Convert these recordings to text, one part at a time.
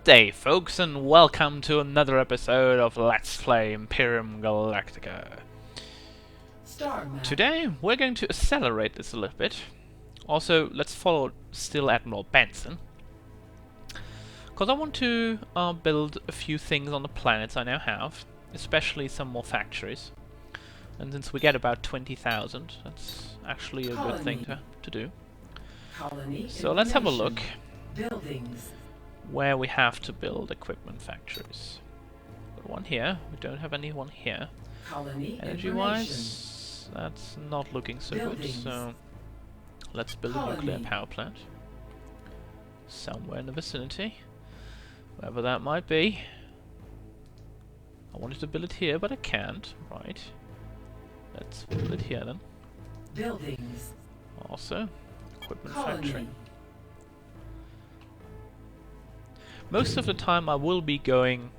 day, folks, and welcome to another episode of Let's Play Imperium Galactica. Today, we're going to accelerate this a little bit. Also, let's follow still Admiral Benson, because I want to build a few things on the planets I now have, especially some more factories. And since we get about 20,000, that's actually a good thing to do. So let's have a look where we have to build equipment factories. Got one here, we don't have anyone here. Energy-wise, that's not looking so good, so let's build a nuclear power plant. Somewhere in the vicinity, wherever that might be. I wanted to build it here, but I can't, right. Let's build it here then. Buildings. Also, equipment factory. Most of the time I will be going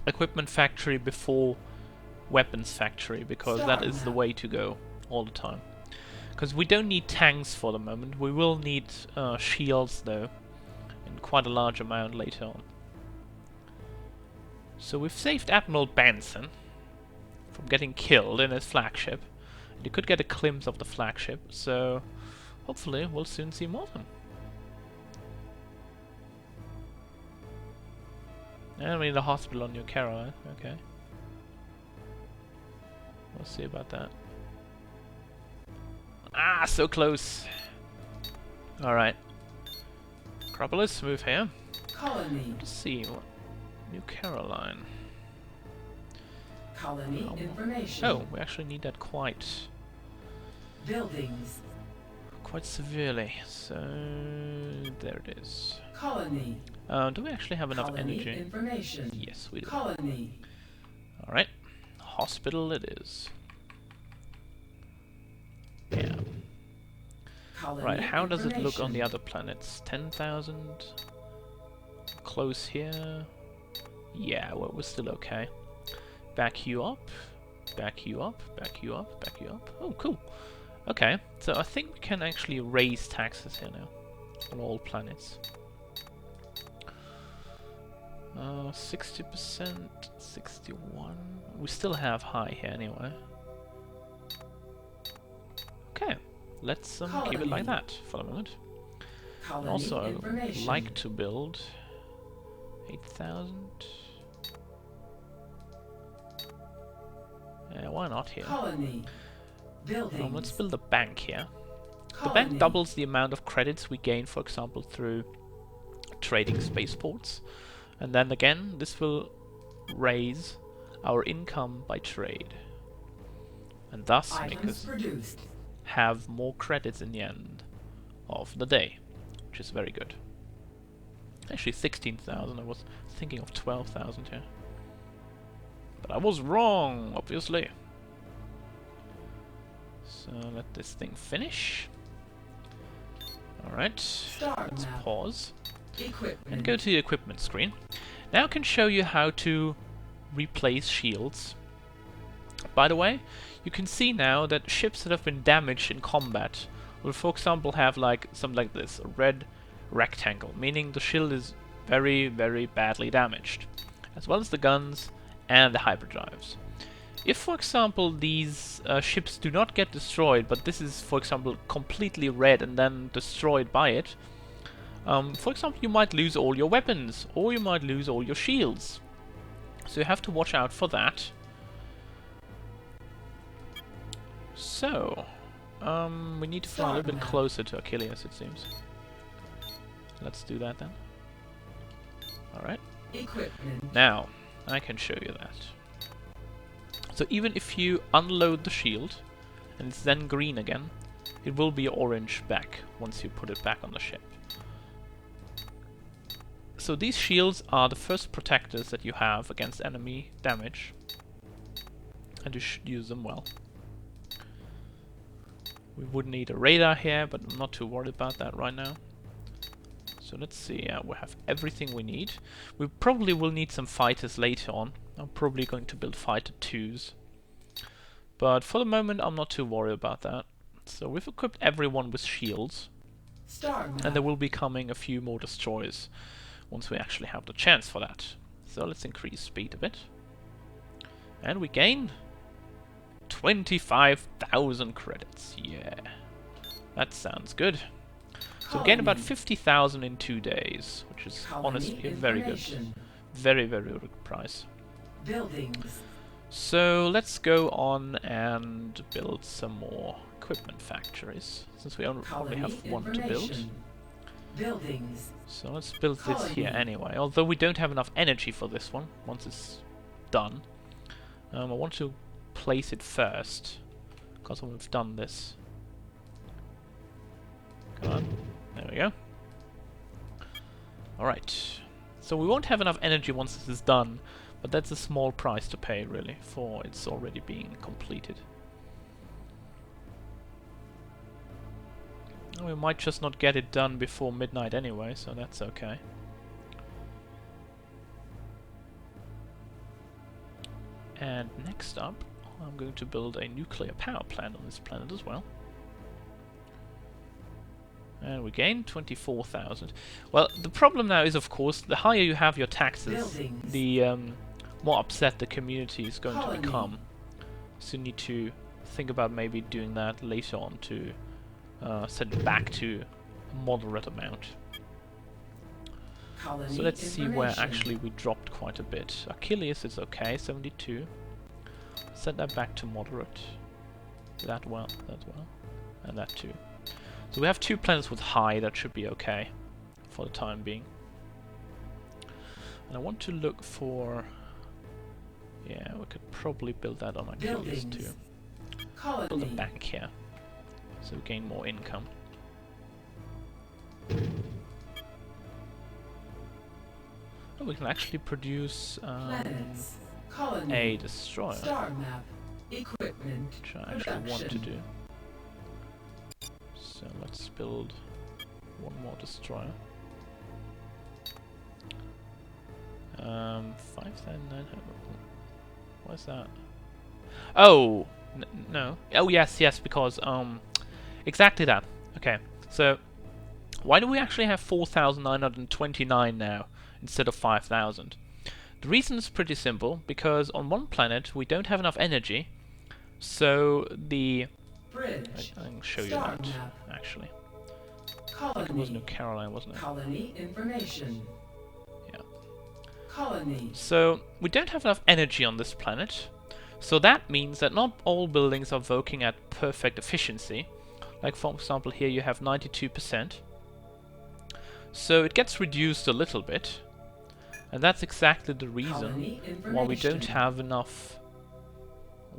equipment factory before weapons factory, because that is the way to go all the time. Because we don't need tanks for the moment, we will need shields though, in quite a large amount later on. So we've saved Admiral Benson from getting killed in his flagship. And you could get a glimpse of the flagship, so hopefully we'll soon see more of him. And we need a hospital on New Caroline, okay. We'll see about that. Ah, so close! Alright. Acropolis, move here. Colony. Let's see, what New Caroline. Colony information. Oh, we actually need that quite severely. So there it is. Colony. Do we actually have enough energy? Information. Yes, we do. Colony. Alright. Hospital it is. Yeah. Colony Right, how does it look on the other planets? 10,000? Close here? Yeah, well, we're still okay. Back you up. Back you up. Back you up. Back you up. Oh, cool. Okay, so I think we can actually raise taxes here now. On all planets. 60%, 61. We still have high here anyway. Okay, let's keep it like that for the moment. And also, I would like to build 8,000. Yeah, why not here? Let's build a bank here. The bank doubles the amount of credits we gain, for example, through trading spaceports. And then again, this will raise our income by trade. And thus make us have more credits in the end of the day, which is very good. Actually 16,000, I was thinking of 12,000 here. But I was wrong, obviously. So let this thing finish. Alright, let's pause and go to the equipment screen. Now I can show you how to replace shields. By the way, you can see now that ships that have been damaged in combat will, for example, have like something like this, a red rectangle, meaning the shield is very, very badly damaged, as well as the guns and the hyperdrives. If, for example, these ships do not get destroyed, but this is, for example, completely red and then destroyed by it, for example, you might lose all your weapons, or you might lose all your shields. So you have to watch out for that. So, we need to fly a little bit closer to Achilles, it seems. Let's do that then. Alright. Now, I can show you that. So even if you unload the shield, and it's then green again, it will be orange back once you put it back on the ship. So these shields are the first protectors that you have against enemy damage, and you should use them well. We would need a radar here, but I'm not too worried about that right now. So let's see, we have everything we need. We probably will need some fighters later on. I'm probably going to build fighter 2s. But for the moment I'm not too worried about that. So we've equipped everyone with shields. And there will be coming a few more destroyers. once we actually have the chance for that. So let's increase speed a bit. And we gain 25,000 credits. Yeah, that sounds good. So we gain about 50,000 in 2 days, which is honestly a very good, very good price. Buildings. So let's go on and build some more equipment factories, since we only have one to build. Buildings. So let's build this here anyway, although we don't have enough energy for this one once it's done. I want to place it first, because we've done this. Come on, there we go. Alright, so we won't have enough energy once this is done, but that's a small price to pay really, for it's already being completed. We might just not get it done before midnight anyway, so that's okay. And next up, I'm going to build a nuclear power plant on this planet as well. And we gain 24,000. Well, the problem now is, of course, the higher you have your taxes, the more upset the community is going to become. So you need to think about maybe doing that later on to set it back to a moderate amount. So let's see where actually we dropped quite a bit. Achilles is okay, 72. Set that back to moderate. That well, and that too. So we have 2 planets with high, that should be okay for the time being. And I want to look for... yeah, we could probably build that on Achilles too. Build a bank here, so we gain more income. Oh, we can actually produce a destroyer, Star map. Equipment. which I actually want to do. So let's build one more destroyer. 5,900. What's that? Oh no! Oh yes, because exactly that. Okay, so why do we actually have 4,929 now instead of 5,000? The reason is pretty simple, because on one planet we don't have enough energy, so the Bridge. I can show you Star that map. actually. I think it was New Caroline, wasn't it? Colony information. Yeah. Colony. So we don't have enough energy on this planet, so that means that not all buildings are working at perfect efficiency. Like for example here you have 92%. So it gets reduced a little bit, and that's exactly the reason why we don't have enough.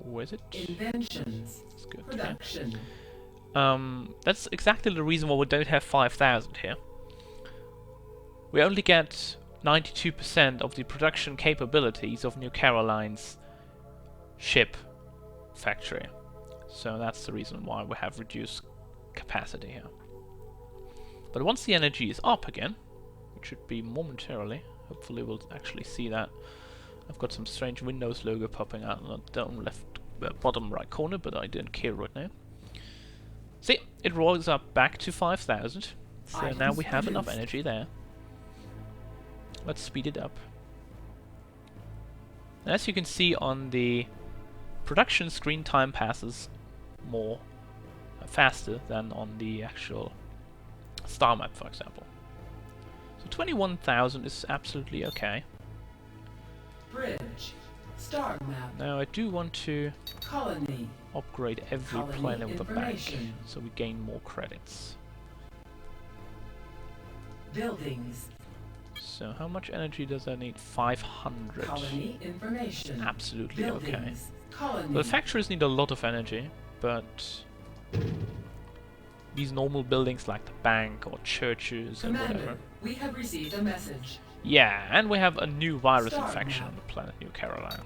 Where is it? Inventions. That's good. Production. Okay. That's exactly the reason why we don't have 5,000 here. We only get 92% of the production capabilities of New Caroline's ship factory. So that's the reason why we have reduced capacity here. But once the energy is up again, which should be momentarily, hopefully we'll actually see that. I've got some strange Windows logo popping out on the down left bottom right corner, but I don't care right now. See, it rolls up back to 5,000. So now we have enough energy there. Let's speed it up. And as you can see on the production screen, time passes more faster than on the actual star map, for example. So 21,000 is absolutely okay. Bridge. Star map. Now I do want to Colony. upgrade every Colony planet with a bank, information. so we gain more credits. Buildings. So how much energy does I need? 500. Colony information. Absolutely okay. Buildings. Colony. The factories need a lot of energy, but these normal buildings like the bank or churches and whatever. Commander, we have received a message. Yeah, and we have a new virus Star infection map. on the planet New Caroline.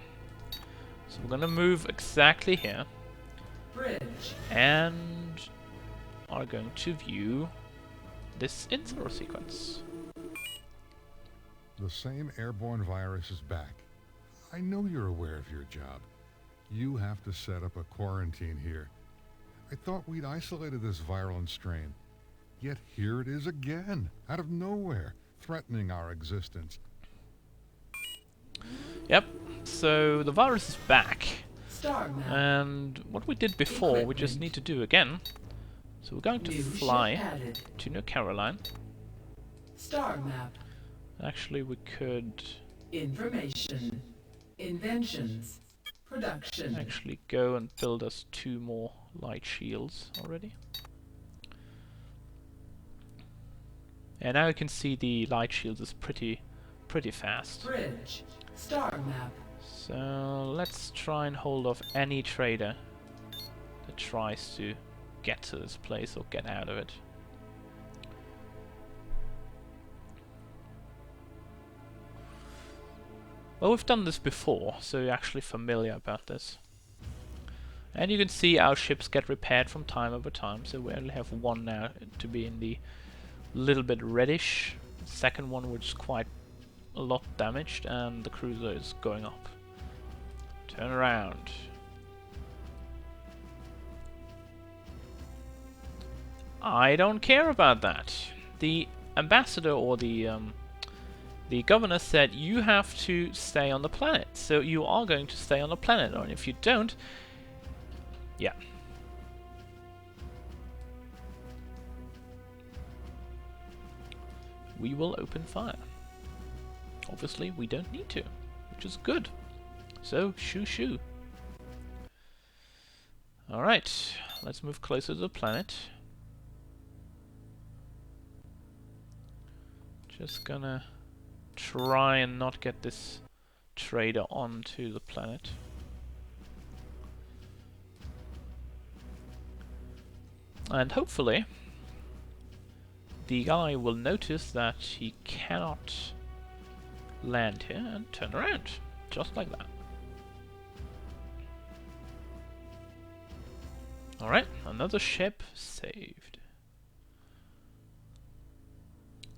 So we're gonna move exactly here Bridge. and are going to view this intro sequence. The same airborne virus is back. I know you're aware of your job. You have to set up a quarantine here. I thought we'd isolated this virulent strain. Yet here it is again, out of nowhere, threatening our existence. Yep, so the virus is back. Star map. And what we did before, we just need to do again. So we're going to New ship fly added. to New Caroline. Star map. Actually, we could Information. Inventions. Production. actually go and build us 2 more light shields already. And now you can see the light shields is pretty fast. Bridge. Star map. So let's try and hold off any trader that tries to get to this place or get out of it. Well, we've done this before, so you're actually familiar about this. And you can see our ships get repaired from time over time, so we only have 1 now to be in the little bit reddish. Second one which is quite a lot damaged, and the cruiser is going up. Turn around. I don't care about that. The ambassador or the governor said you have to stay on the planet, so you are going to stay on the planet, and if you don't, yeah. We will open fire. Obviously, we don't need to, which is good. So, shoo. Alright, let's move closer to the planet. Just gonna try and not get this trader onto the planet. And hopefully the guy will notice that he cannot land here and turn around, just like that. Alright, another ship saved.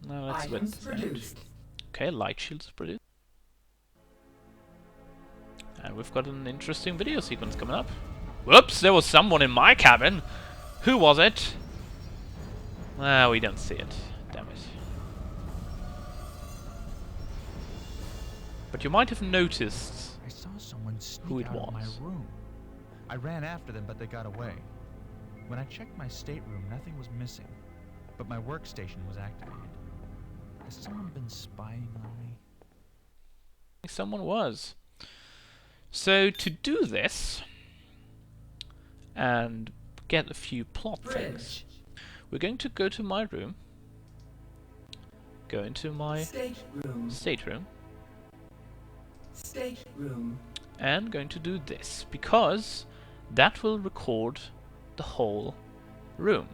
Now let's win this out. Okay, light shields produced. And we've got an interesting video sequence coming up. Whoops, there was someone in my cabin! Who was it? Ah, we don't see it. Damn it. But you might have noticed I saw someone sneak who it out of my was. room. I ran after them, but they got away. When I checked my stateroom, nothing was missing, but my workstation was activated. Has someone been spying on me? Someone was. So to do this and get a few plot things, we're going to go to my room, go into my stateroom, and going to do this, because that will record the whole room.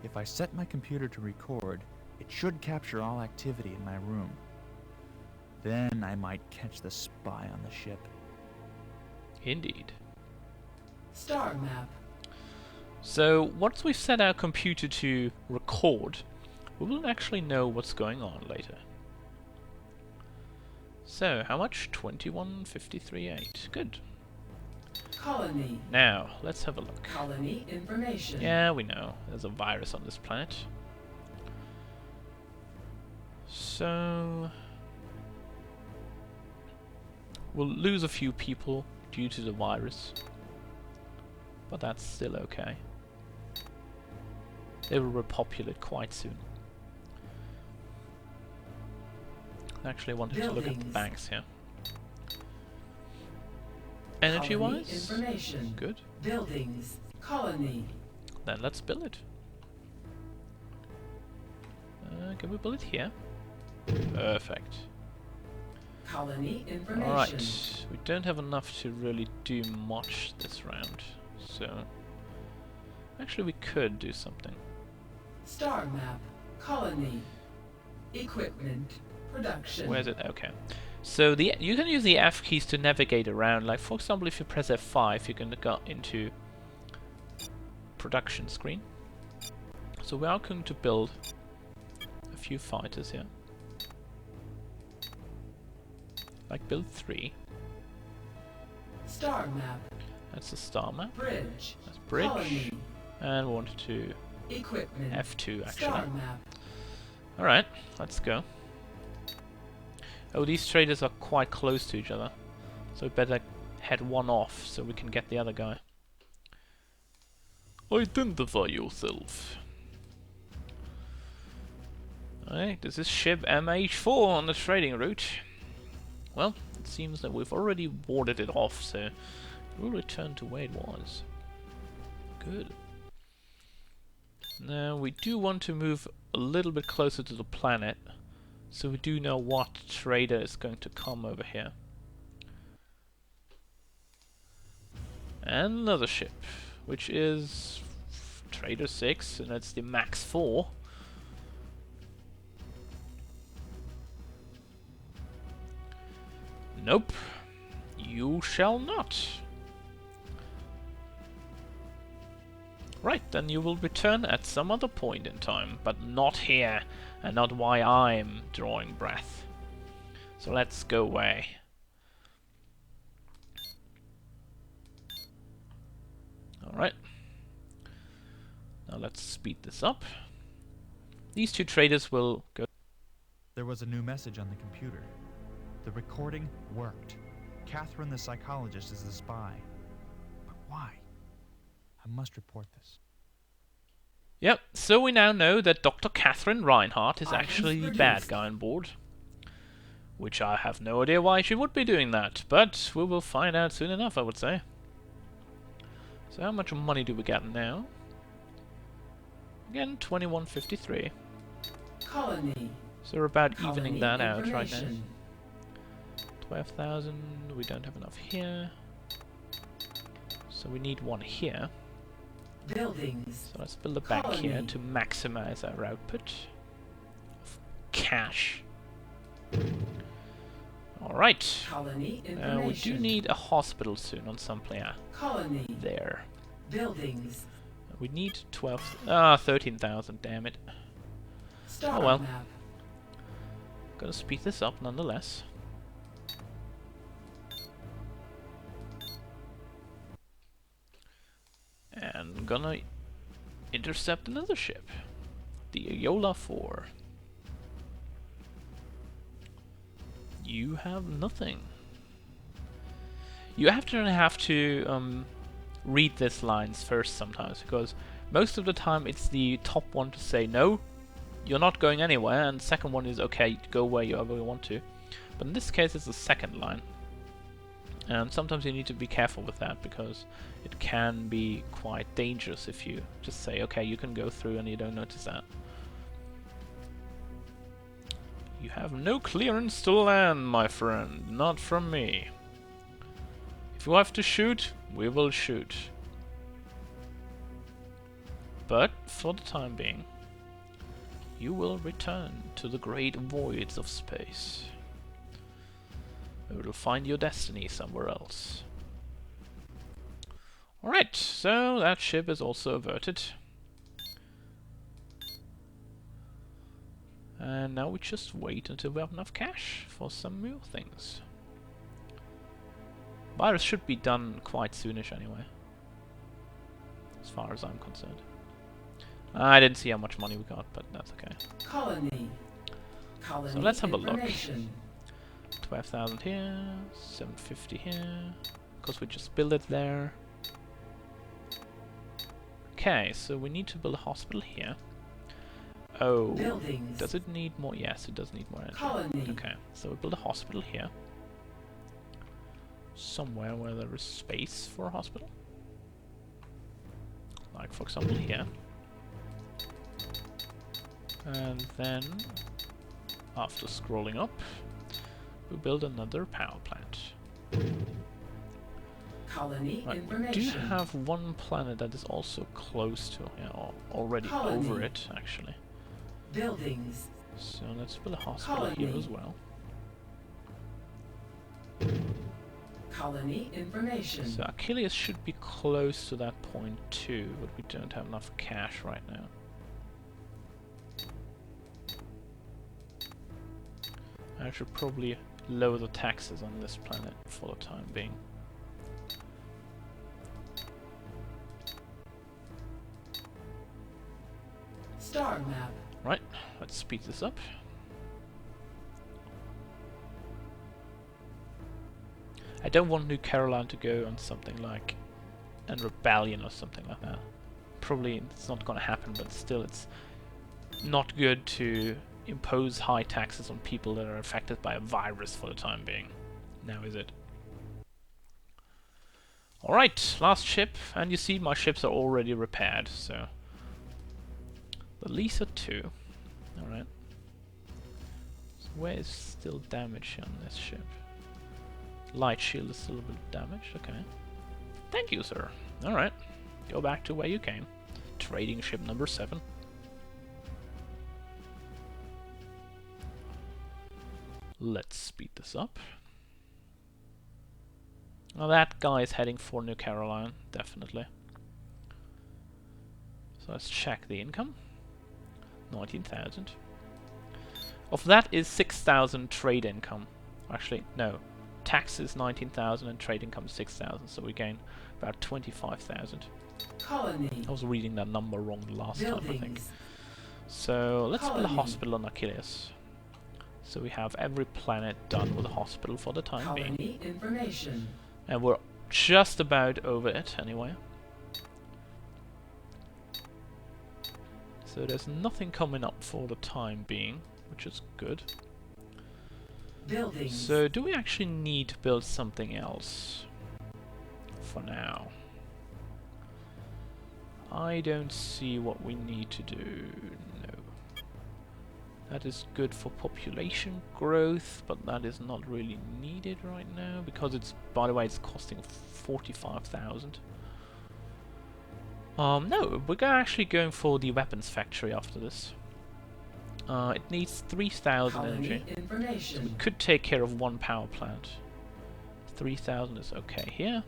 If I set my computer to record, it should capture all activity in my room. Then I might catch the spy on the ship. Indeed. Star map. So once we've set our computer to record, we will actually know what's going on later. So how much? 21.53.8. Good. Colony. Now let's have a look. Colony information. Yeah, we know there's a virus on this planet. So we'll lose a few people due to the virus, but that's still okay. They will repopulate quite soon. I actually wanted to look at the banks here. Energy-wise, good. Buildings. Colony. Then let's build it. Can we build it here? Perfect. Colony information. Alright, we don't have enough to really do much this round, so actually we could do something. Star map. Colony. Equipment. Production. Where is it? Okay. So you can use the F keys to navigate around. Like for example, if you press F5, you can go into production screen. So we are going to build a few fighters here. Like build 3. Star map. That's the star map. Bridge. That's bridge. Colony. And we want to Equipment. F2 actually. Star map. Alright, let's go. Oh, these traders are quite close to each other, so we better head one off so we can get the other guy. Identify yourself. Alright, this is ship MH4 on the trading route. Well, it seems that we've already warded it off, so we'll return to where it was. Good. Now, we do want to move a little bit closer to the planet, so we do know what trader is going to come over here. And another ship, which is Trader 6, and it's the Max 4. Nope, you shall not. Right, then you will return at some other point in time, but not here, and not while I'm drawing breath. So let's go away. Alright. Now let's speed this up. These two traders will go. There was a new message on the computer. The recording worked. Catherine the psychologist is the spy. But why? I must report this. Yep, so we now know that Dr. Catherine Reinhardt is actually the bad guy on board. Which I have no idea why she would be doing that, but we will find out soon enough, I would say. So how much money do we get now? Again, 2153. Colony. So we're about Colony evening that out right now. information. 12,000, we don't have enough here. So we need one here. Buildings. So let's build a bank here Colony. to maximize our output of cash. Alright. Colony We information. do need a hospital soon on some player. Colony. There. Buildings. We need 13,000, damn it. Star Oh well. map. Gonna speed this up nonetheless. And gonna intercept another ship. The Ayola 4. You have nothing. You have to read these lines first sometimes, because most of the time it's the top one to say no, you're not going anywhere, and the second one is okay, go wherever you want to. But in this case it's the second line. And sometimes you need to be careful with that, because it can be quite dangerous if you just say, okay, you can go through and you don't notice that. You have no clearance to land, my friend. Not from me. If you have to shoot, we will shoot. But, for the time being, you will return to the great voids of space. You will find your destiny somewhere else. Alright, so that ship is also averted. And now we just wait until we have enough cash for some more things. Virus should be done quite soonish anyway, as far as I'm concerned. I didn't see how much money we got, but that's okay. Colony. Colony So let's have a look. information. 12,000 here, 750 here, because we just built it there. Okay, so we need to build a hospital here. Oh, Buildings. does it need more? Yes, it does need more energy. Colony. Okay, so we build a hospital here. Somewhere where there is space for a hospital. Like, for example, here. And then, after scrolling up, we build another power plant. Colony Right, we do information. have one planet that is also close to, or already Colony. over it, actually. Buildings. So let's build a hospital here Colony. as well. Colony information. So Achilles should be close to that point too, but we don't have enough cash right now. I should probably lower the taxes on this planet for the time being. Star map. Right, let's speed this up. I don't want New Caroline to go on something like a rebellion or something like that. Probably it's not gonna happen, but still it's not good to impose high taxes on people that are affected by a virus for the time being. Now is it? Alright, last ship, and you see my ships are already repaired, so... The Lisa 2. Alright. So where is still damage on this ship? Light shield is still a bit damaged, okay. Thank you, sir. Alright. Go back to where you came. Trading ship number 7. Let's speed this up. Now that guy is heading for New Caroline, definitely. So let's check the income. 19,000. Of that is 6,000 trade income. Actually, no. Tax is 19,000 and trade income is 6,000, so we gain about 25,000. Colony. I was reading that number wrong the last time, I think. Buildings. So let's build a Colony. hospital on Achilles. So we have every planet done with a hospital for the time being. Colony information. And we're just about over it anyway. So there's nothing coming up for the time being, which is good. Buildings. So do we actually need to build something else for now? I don't see what we need to do. No. That is good for population growth, but that is not really needed right now because it's, by the way, it's costing 45,000. No, we're actually going for the weapons factory after this. It needs 3,000 energy. So we Information. could take care of one power plant. 3,000 is okay here.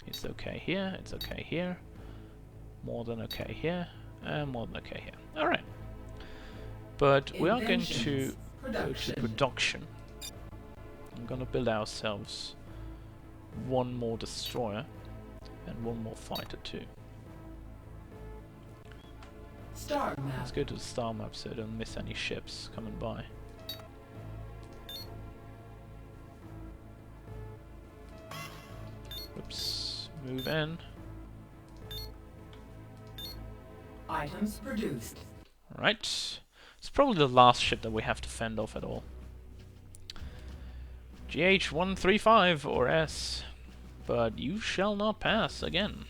It's okay here. It's okay here. More than okay here. And more than okay here. Alright. But we are going to go to production. I'm gonna build ourselves one more destroyer and one more fighter too. Star Let's map. go to the star map so I don't miss any ships coming by. Whoops. Move in. Items produced. Alright. It's probably the last ship that we have to fend off at all. GH-135 or S. But you shall not pass again.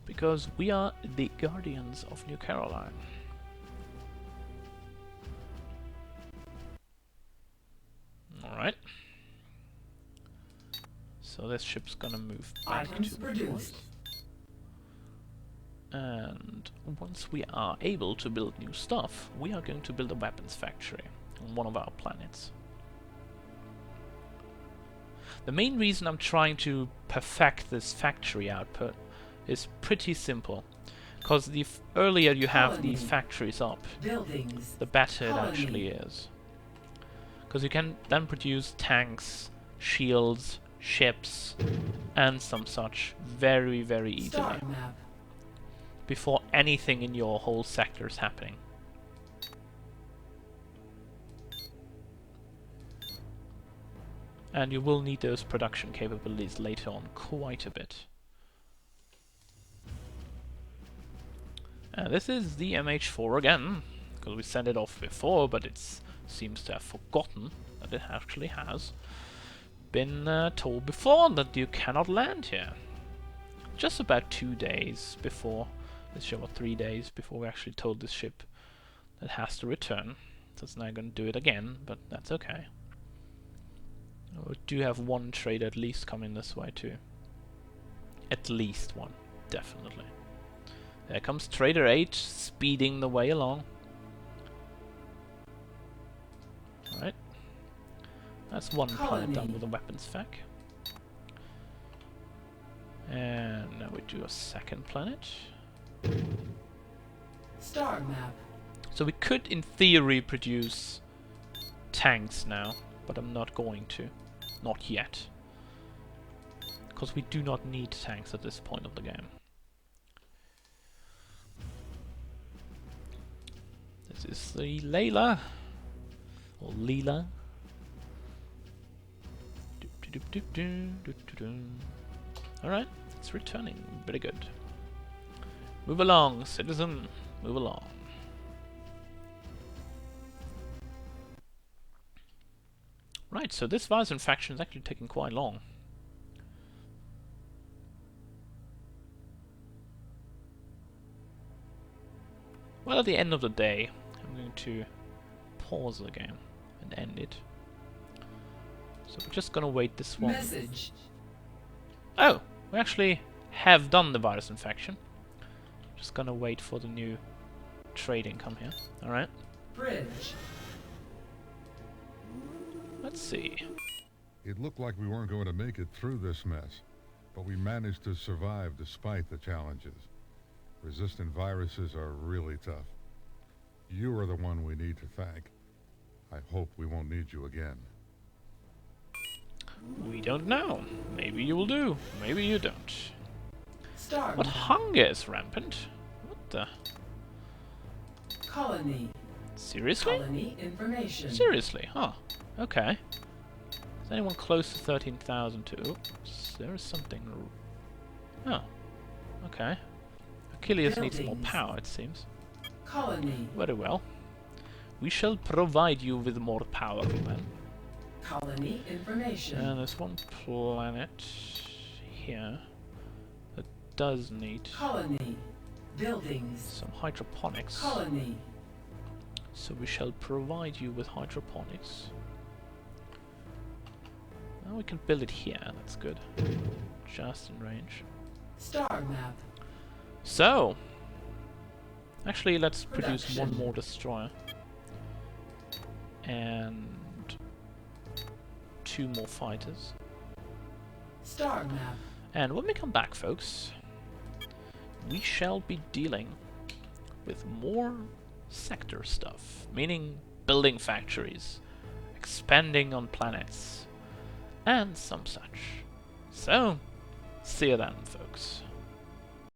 Because we are the Guardians of New Caroline. Alright. So this ship's gonna move back Items to produced. and once we are able to build new stuff, we are going to build a weapons factory on one of our planets. The main reason I'm trying to perfect this factory output is pretty simple. Because the earlier you have these factories up, Buildings. the better it Colony. actually is. Because you can then produce tanks, shields, ships, and some such very, very easily. Star map. Before anything in your whole sector is happening. And you will need those production capabilities later on quite a bit. This is the MH4 again, because we sent it off before, but it seems to have forgotten that it actually has been told before that you cannot land here. Just about 2 days before this ship, or 3 days before we actually told this ship that it has to return. So it's now going to do it again, but that's okay. We do have one trade at least coming this way too. At least one, definitely. There comes Trader 8, speeding the way along. Alright. That's one planet done with a weapons fac. And now we do a second planet. Star map. So we could, in theory, produce tanks now, but I'm not going to. Not yet. Because we do not need tanks at this point of the game. This is the Layla. Or Leela. Alright, it's returning. Very good. Move along, citizen. Move along. Right, so this virus infection is actually taking quite long. Well, at the end of the day, I'm going to pause the game and end it. So we're just gonna wait this one. Message. Oh, we actually have done the virus infection. Just gonna wait for the new trading come here. Alright. Bridge. Let's see. It looked like we weren't going to make it through this mess, but we managed to survive despite the challenges. Resistant viruses are really tough. You are the one we need to thank. I hope we won't need you again. We don't know. Maybe you will do. Maybe you don't. Star What map. hunger is rampant? What the? Colony. Seriously? Colony information. Seriously? Huh. Okay. Is anyone close to 13,002? Oops, there is something. Oh. Okay. Achilles needs more Buildings. power, it seems. Colony. Very well. We shall provide you with more power, then. Colony information. And there's one planet here that does need Colony. Buildings. some hydroponics. Colony. So we shall provide you with hydroponics. Now we can build it here, that's good. Just in range. Star map. So, actually let's produce one Production. more destroyer. And 2 more fighters. Star map. And when we come back, folks, we shall be dealing with more sector stuff, meaning building factories, expanding on planets, and some such. So, see you then, folks.